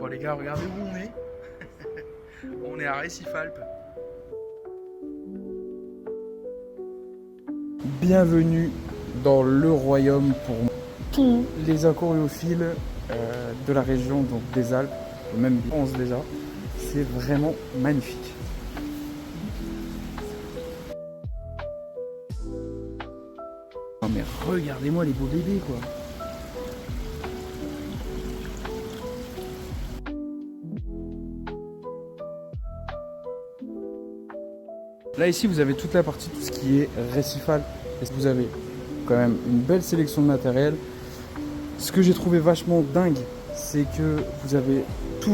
Bon les gars, regardez où on est. On est à Récif-Alpes. Bienvenue dans le royaume pour tous les aquariophiles de la région, donc des Alpes, même des 11 déjà. C'est vraiment magnifique. Non mais regardez-moi les beaux bébés quoi. Là ici vous avez toute la partie, tout ce qui est récifal. Et vous avez quand même une belle sélection de matériel. Ce que j'ai trouvé vachement dingue, c'est que vous avez tous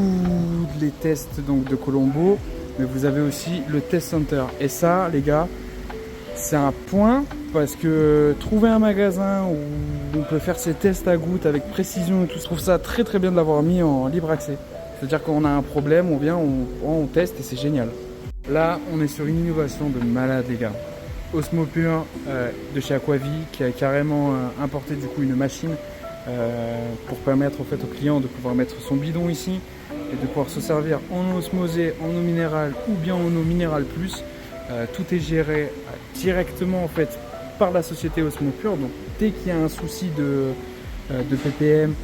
les tests donc, de Colombo, mais vous avez aussi le test center. Et ça les gars, c'est un point parce que trouver un magasin où on peut faire ses tests à gouttes avec précision et tout, je trouve ça très très bien de l'avoir mis en libre accès. C'est-à-dire qu'on a un problème, on vient, on teste et c'est génial. Là, on est sur une innovation de malade les gars. Osmopure de chez Aquavie qui a carrément importé du coup une machine pour permettre au fait au client de pouvoir mettre son bidon ici et de pouvoir se servir en eau osmosée, en eau minérale ou bien en eau minérale plus. Tout est géré directement en fait par la société Osmopure. Donc dès qu'il y a un souci de ppm,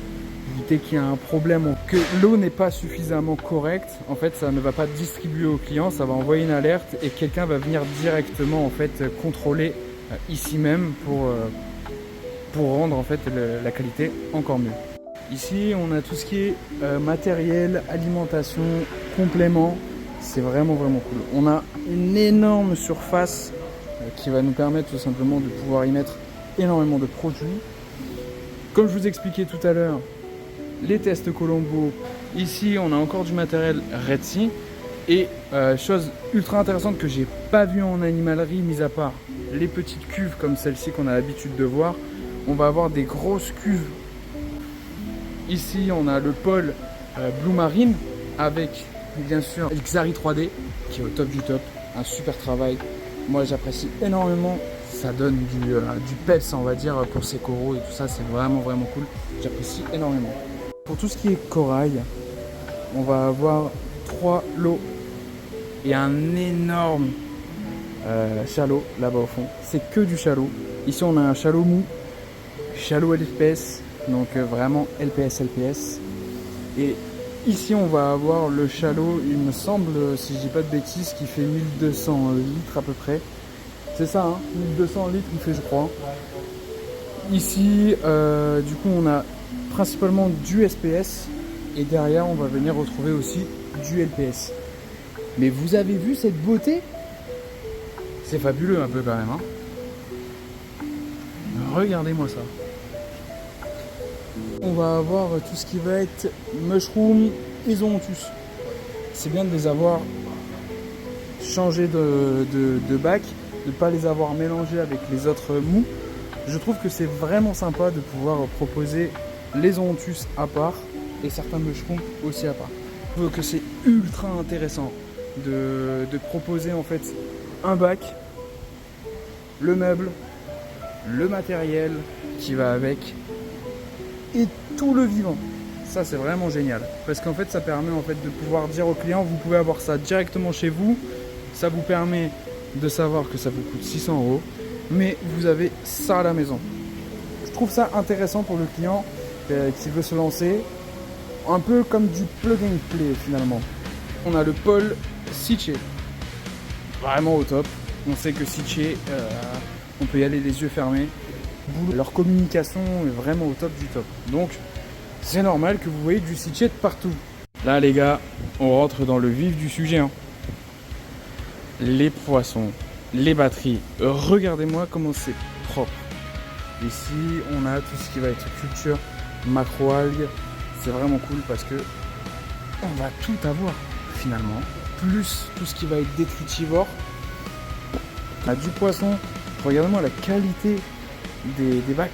dès qu'il y a un problème, que l'eau n'est pas suffisamment correcte, en fait ça ne va pas distribuer au client, ça va envoyer une alerte et quelqu'un va venir directement en fait contrôler ici même pour rendre en fait la qualité encore mieux. Ici on a tout ce qui est matériel, alimentation, complément, c'est vraiment vraiment cool. On a une énorme surface qui va nous permettre tout simplement de pouvoir y mettre énormément de produits. Comme je vous expliquais tout à l'heure, les tests Colombo, ici on a encore du matériel Red Sea et chose ultra intéressante que j'ai pas vu en animalerie, mis à part les petites cuves comme celle-ci qu'on a l'habitude de voir, on va avoir des grosses cuves. Ici on a le pôle Blue Marine avec bien sûr Xari 3D qui est au top du top, un super travail, moi j'apprécie énormément, ça donne du peps on va dire pour ces coraux et tout ça, c'est vraiment vraiment cool, j'apprécie énormément. Pour tout ce qui est corail, on va avoir 3 lots et un énorme chalot là-bas au fond. C'est que du chalot. Ici on a un chalot mou, chalot LPS, donc vraiment LPS. Et ici on va avoir le chalot, il me semble, si je dis pas de bêtises, qui fait 1200 litres à peu près. C'est ça, hein, 1200 litres il fait je crois. Ici, du coup on a principalement du SPS et derrière on va venir retrouver aussi du LPS. Mais vous avez vu cette beauté? C'est fabuleux un peu quand même, hein. Regardez-moi ça. On va avoir tout ce qui va être mushroom et zoonthus. C'est bien de les avoir changés de bac, de ne pas les avoir mélangés avec les autres mous. Je trouve que c'est vraiment sympa de pouvoir proposer les zoonthus à part et certains mushrooms aussi à part. Je trouve que c'est ultra intéressant de proposer en fait un bac, le meuble, le matériel qui va avec et tout le vivant. Ça c'est vraiment génial parce qu'en fait ça permet en fait de pouvoir dire au client vous pouvez avoir ça directement chez vous, ça vous permet de savoir que ça vous coûte 600 €, mais vous avez ça à la maison. Je trouve ça intéressant pour le client qui veut se lancer, un peu comme du plug and play finalement. On a le pôle Sicce, vraiment au top. On sait que Sicce, on peut y aller les yeux fermés. Leur communication est vraiment au top du top. Donc c'est normal que vous voyez du Sicce de partout. Là les gars, on rentre dans le vif du sujet, hein. Les poissons, les batteries, regardez-moi comment c'est propre. Ici on a tout ce qui va être culture, macro-algues, c'est vraiment cool parce que on va tout avoir finalement, plus tout ce qui va être détritivore. On a du poisson, regardez-moi la qualité des bacs.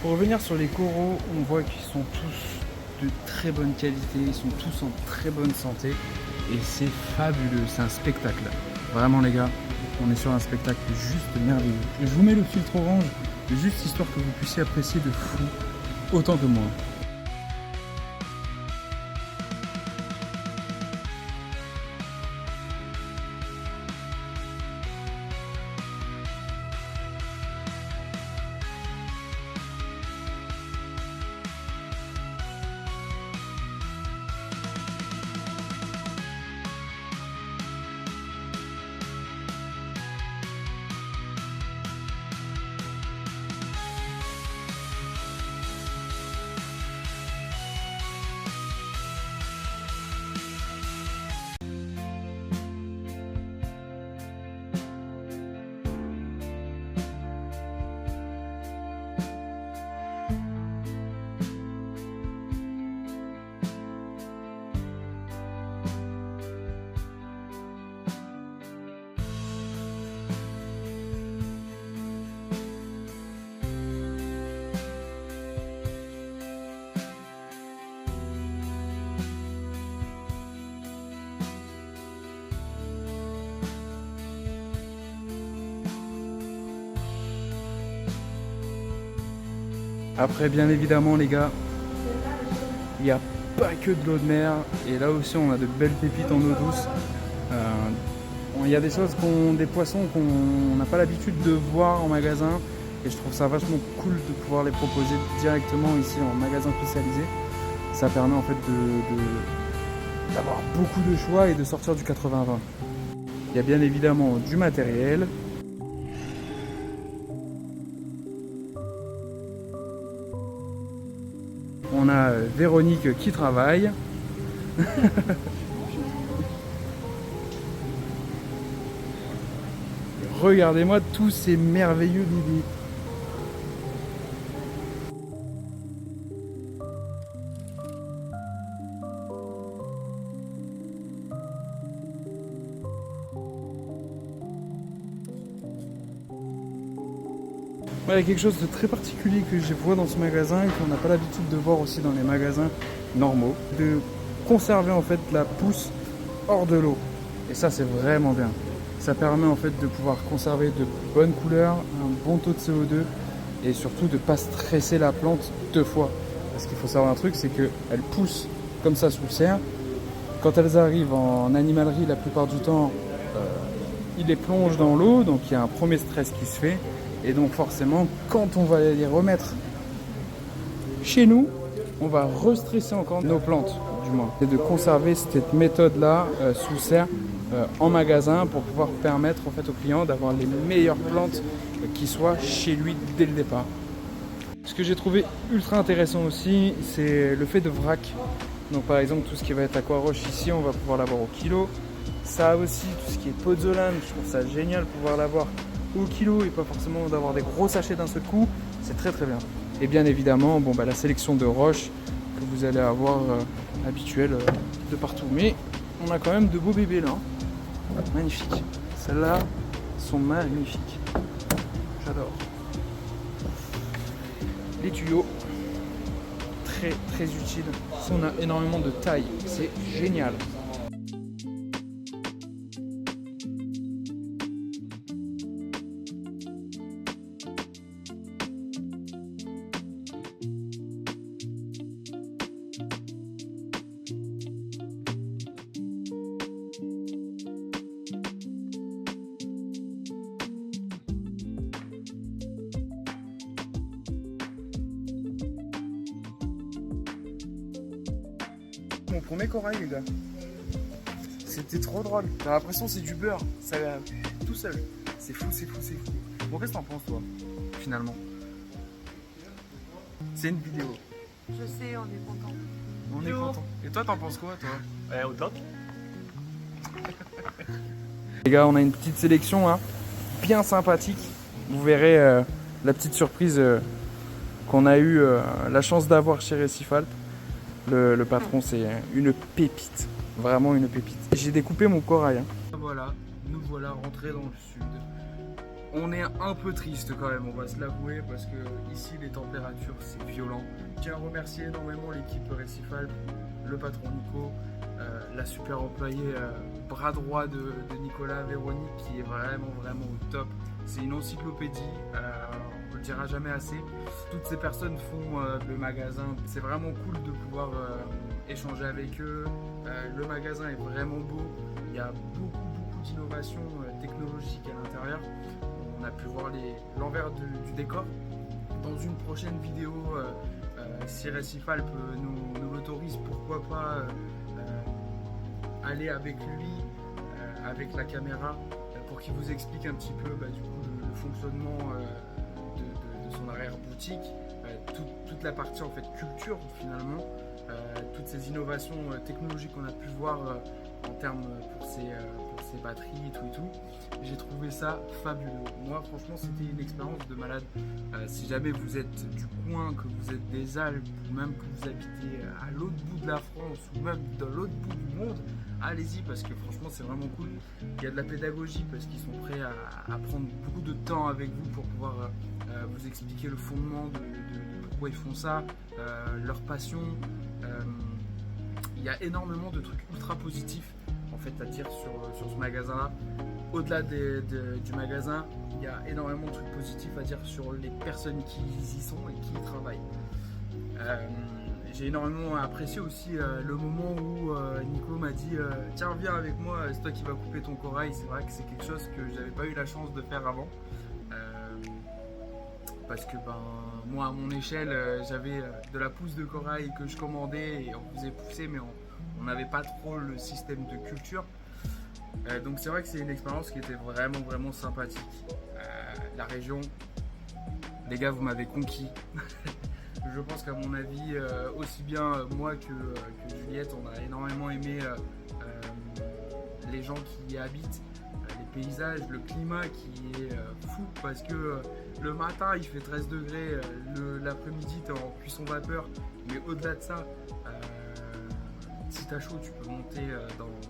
Pour revenir sur les coraux, on voit qu'ils sont tous de très bonne qualité, ils sont tous en très bonne santé et c'est fabuleux, c'est un spectacle. Vraiment les gars, on est sur un spectacle juste merveilleux. Je vous mets le filtre orange, juste histoire que vous puissiez apprécier de fou autant que moi. Après, bien évidemment, les gars, il n'y a pas que de l'eau de mer. Et là aussi, on a de belles pépites en eau douce. Il y a des choses, des poissons qu'on n'a pas l'habitude de voir en magasin. Et je trouve ça vachement cool de pouvoir les proposer directement ici en magasin spécialisé. Ça permet en fait d'avoir beaucoup de choix et de sortir du 80-20. Il y a bien évidemment du matériel. On a Véronique qui travaille. Regardez-moi tous ces merveilleux bébés. Il y a quelque chose de très particulier que je vois dans ce magasin et qu'on n'a pas l'habitude de voir aussi dans les magasins normaux, de conserver en fait la pousse hors de l'eau. Et ça c'est vraiment bien. Ça permet en fait de pouvoir conserver de bonnes couleurs, un bon taux de CO2 et surtout de ne pas stresser la plante deux fois. Parce qu'il faut savoir un truc, c'est qu'elles poussent comme ça sous serre. Quand elles arrivent en animalerie, la plupart du temps, ils les plongent dans l'eau, donc il y a un premier stress qui se fait. Et donc forcément, quand on va les remettre chez nous, on va restresser encore nos plantes, du moins. C'est de conserver cette méthode-là sous serre en magasin pour pouvoir permettre en fait, au client d'avoir les meilleures plantes qui soient chez lui dès le départ. Ce que j'ai trouvé ultra intéressant aussi, c'est le fait de vrac. Donc par exemple, tout ce qui va être aquaroche ici, on va pouvoir l'avoir au kilo. Ça aussi, tout ce qui est pozzolane, je trouve ça génial de pouvoir l'avoir au kilo et pas forcément d'avoir des gros sachets d'un seul coup, c'est très très bien. Et bien évidemment, la sélection de roches que vous allez avoir habituelle de partout. Mais on a quand même de beaux bébés là. Magnifiques. Celles-là sont magnifiques. J'adore. Les tuyaux, très très utiles. Si on a énormément de taille, c'est génial. Mon premier corail les gars, c'était trop drôle, j'ai l'impression que c'est du beurre, ça tout seul, c'est fou, c'est fou, c'est fou. Bon, qu'est-ce que t'en penses toi, finalement? C'est une vidéo. Je sais, on est content. On est content. Et toi t'en penses quoi toi? Au top. Les gars, on a une petite sélection hein, bien sympathique, vous verrez la petite surprise qu'on a eu la chance d'avoir chez Récifalp. Le patron, c'est une pépite, vraiment une pépite. J'ai découpé mon corail. Hein. Voilà, nous voilà rentrés dans le sud. On est un peu triste quand même, on va se l'avouer, parce que ici les températures c'est violent. Je tiens à remercier énormément l'équipe Récifal, le patron Nico, la super employée bras droit de Nicolas Véronique qui est vraiment au top. C'est une encyclopédie, on le dira jamais assez. Toutes ces personnes font le magasin, c'est vraiment cool de pouvoir échanger avec eux. Le magasin est vraiment beau, il y a beaucoup d'innovations technologiques à l'intérieur. On a pu voir l'envers du décor. Dans une prochaine vidéo, si Récifal nous l'autorise, pourquoi pas aller avec lui, avec la caméra, pour qu'il vous explique un petit peu du coup, le fonctionnement de son arrière-boutique, toute la partie en fait culture finalement, toutes ces innovations technologiques qu'on a pu voir en termes pour ces batteries et tout. J'ai trouvé ça fabuleux. Moi franchement c'était une expérience de malade. Si jamais vous êtes du coin, que vous êtes des Alpes ou même que vous habitez à l'autre bout de la France ou même dans l'autre bout du monde, allez-y parce que franchement c'est vraiment cool. Il y a de la pédagogie parce qu'ils sont prêts à prendre beaucoup de temps avec vous pour pouvoir vous expliquer le fondement de pourquoi ils font ça, leur passion. Il y a énormément de trucs ultra positifs en fait à dire sur ce magasin là. Au-delà du magasin, il y a énormément de trucs positifs à dire sur les personnes qui y sont et qui y travaillent. J'ai énormément apprécié aussi le moment où Nico m'a dit tiens viens avec moi, c'est toi qui vas couper ton corail. C'est vrai que c'est quelque chose que j'avais pas eu la chance de faire avant. Parce que moi à mon échelle j'avais de la pousse de corail que je commandais et on faisait pousser mais on n'avait pas trop le système de culture. Donc c'est vrai que c'est une expérience qui était vraiment sympathique. La région, les gars vous m'avez conquis. Je pense qu'à mon avis, aussi bien moi que Juliette, on a énormément aimé les gens qui y habitent, les paysages, le climat qui est fou parce que le matin il fait 13 degrés, l'après-midi tu es en cuisson vapeur, mais au-delà de ça, si t'as chaud tu peux monter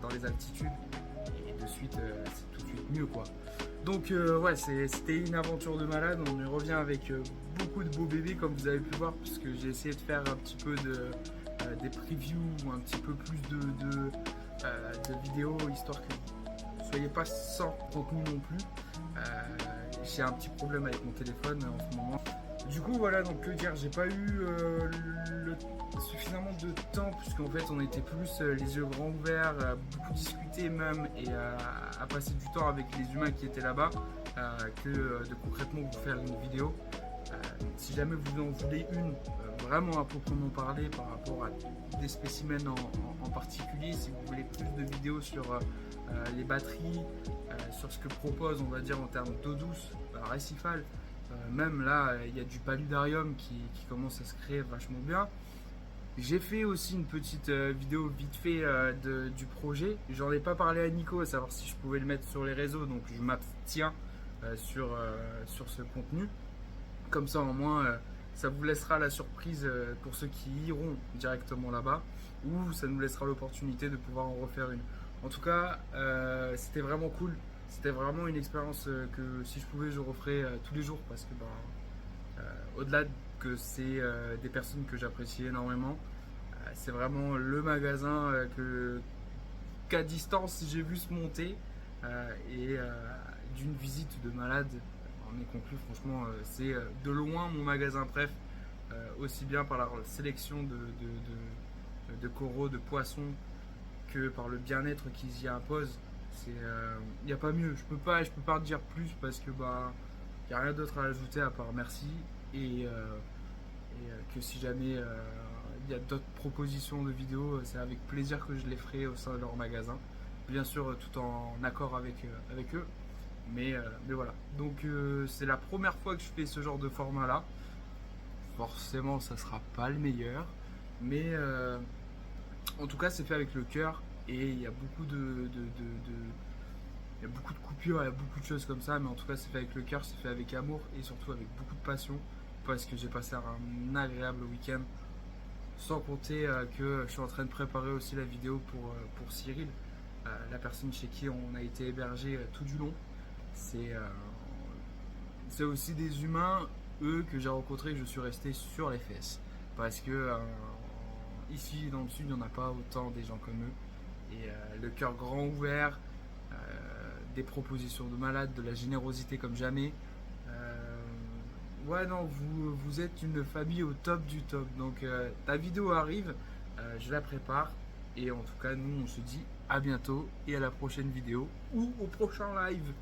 dans les altitudes et de suite c'est tout de suite mieux quoi. Donc ouais c'était une aventure de malade, on y revient avec beaucoup de beaux bébés comme vous avez pu voir puisque j'ai essayé de faire un petit peu des previews ou un petit peu plus de vidéos histoire que vous soyez pas sans contenu non plus. J'ai un petit problème avec mon téléphone en ce moment. Du coup voilà, donc que dire, j'ai pas eu suffisamment de temps puisqu'en fait on était plus les yeux grands ouverts, à beaucoup discuter même et à passer du temps avec les humains qui étaient là-bas que de concrètement vous faire une vidéo. Si jamais vous en voulez une vraiment à proprement parler par rapport à des spécimens en particulier, si vous voulez plus de vidéos sur les batteries, sur ce que propose on va dire en termes d'eau douce, Récifal, même là il y a du paludarium qui commence à se créer vachement bien. J'ai fait aussi une petite vidéo vite fait du projet. J'en ai pas parlé à Nico à savoir si je pouvais le mettre sur les réseaux, donc je m'abstiens sur ce contenu. Comme ça au moins ça vous laissera la surprise pour ceux qui iront directement là-bas, ou ça nous laissera l'opportunité de pouvoir en refaire une. En tout cas c'était vraiment cool, c'était vraiment une expérience que si je pouvais je referais tous les jours parce que au-delà que c'est des personnes que j'apprécie énormément, c'est vraiment le magasin qu'à distance j'ai vu se monter et d'une visite de malade. On est conclu, franchement, c'est de loin mon magasin préf, aussi bien par la sélection de coraux, de poissons, que par le bien-être qu'ils y imposent. Il n'y a pas mieux, je peux pas dire plus parce que il n'y a rien d'autre à ajouter à part merci et que si jamais il y a d'autres propositions de vidéos, c'est avec plaisir que je les ferai au sein de leur magasin, bien sûr tout en accord avec eux. Mais voilà, donc c'est la première fois que je fais ce genre de format là. Forcément ça sera pas le meilleur, mais en tout cas c'est fait avec le cœur et il y a beaucoup il y a beaucoup de coupures, il y a beaucoup de choses comme ça, mais en tout cas c'est fait avec le cœur, c'est fait avec amour et surtout avec beaucoup de passion parce que j'ai passé un agréable week-end, sans compter que je suis en train de préparer aussi la vidéo pour Cyril, la personne chez qui on a été hébergé tout du long. C'est c'est aussi des humains, eux, que j'ai rencontrés, que je suis resté sur les fesses. Parce que ici, dans le sud, il n'y en a pas autant des gens comme eux. Et le cœur grand ouvert, des propositions de malades, de la générosité comme jamais. Ouais, non, vous êtes une famille au top du top. Donc, ta vidéo arrive, je la prépare. Et en tout cas, nous, on se dit à bientôt et à la prochaine vidéo ou au prochain live.